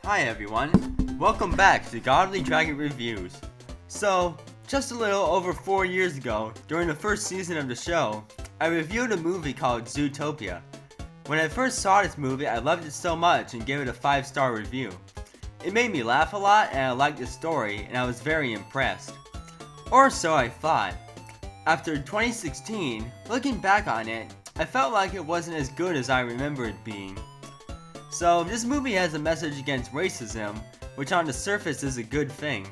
Hi everyone, welcome back to Godly Dragon Reviews. So, just a little over 4 years ago, during the first season of the show, I reviewed a movie called Zootopia. When I first saw this movie, I loved it so much and gave it a 5-star review. It made me laugh a lot and I liked the story and I was very impressed. Or so I thought. After 2016, looking back on it, I felt like it wasn't as good as I remember it being. So, this movie has a message against racism, which on the surface is a good thing.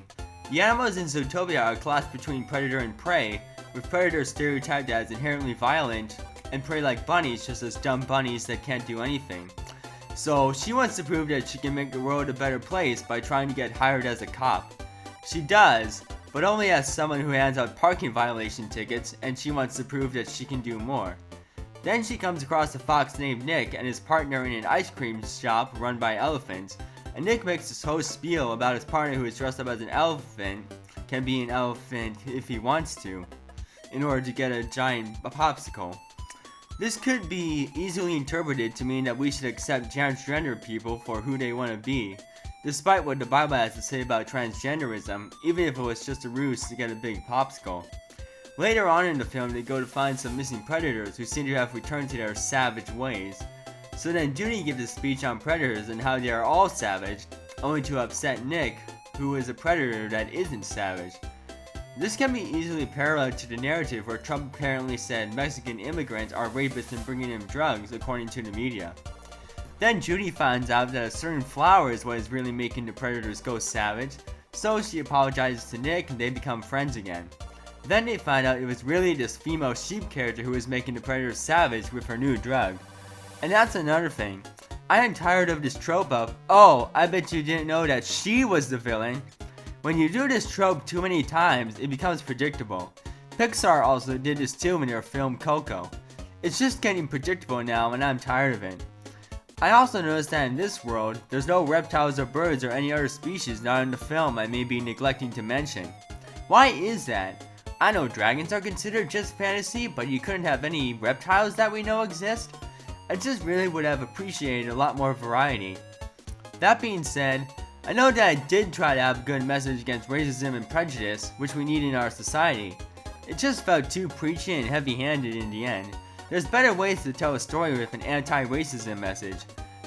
The animals in Zootopia are classed between predator and prey, with predators stereotyped as inherently violent, and prey like bunnies just as dumb bunnies that can't do anything. So, she wants to prove that she can make the world a better place by trying to get hired as a cop. She does, but only as someone who hands out parking violation tickets, and she wants to prove that she can do more. Then she comes across a fox named Nick and his partner in an ice cream shop run by elephants, and Nick makes this whole spiel about his partner who is dressed up as an elephant can be an elephant if he wants to, in order to get a giant popsicle. This could be easily interpreted to mean that we should accept transgender people for who they want to be, despite what the Bible has to say about transgenderism, even if it was just a ruse to get a big popsicle. Later on in the film, they go to find some missing predators who seem to have returned to their savage ways. So then Judy gives a speech on predators and how they are all savage, only to upset Nick, who is a predator that isn't savage. This can be easily paralleled to the narrative where Trump apparently said Mexican immigrants are rapists and bringing in drugs, according to the media. Then Judy finds out that a certain flower is what is really making the predators go savage, so she apologizes to Nick and they become friends again. Then they find out it was really this female sheep character who was making the predators savage with her new drug. And that's another thing. I am tired of this trope of, oh, I bet you didn't know that she was the villain. When you do this trope too many times, it becomes predictable. Pixar also did this too in their film Coco. It's just getting predictable now and I'm tired of it. I also noticed that in this world, there's no reptiles or birds or any other species not in the film I may be neglecting to mention. Why is that? I know dragons are considered just fantasy, but you couldn't have any reptiles that we know exist? I just really would have appreciated a lot more variety. That being said, I know that I did try to have a good message against racism and prejudice, which we need in our society. It just felt too preachy and heavy-handed in the end. There's better ways to tell a story with an anti-racism message.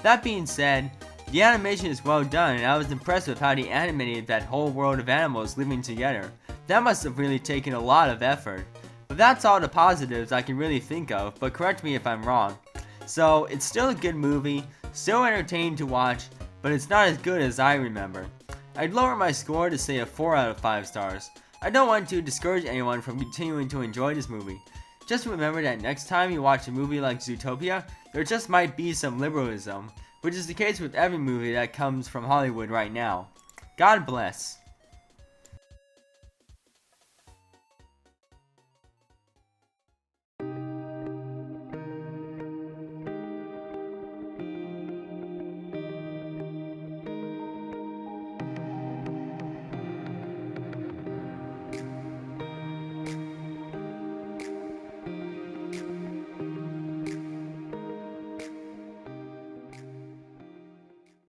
That being said, the animation is well done and I was impressed with how they animated that whole world of animals living together. That must have really taken a lot of effort. But that's all the positives I can really think of, but correct me if I'm wrong. So, it's still a good movie, still entertaining to watch, but it's not as good as I remember. I'd lower my score to say a 4 out of 5 stars. I don't want to discourage anyone from continuing to enjoy this movie. Just remember that next time you watch a movie like Zootopia, there just might be some liberalism, which is the case with every movie that comes from Hollywood right now. God bless.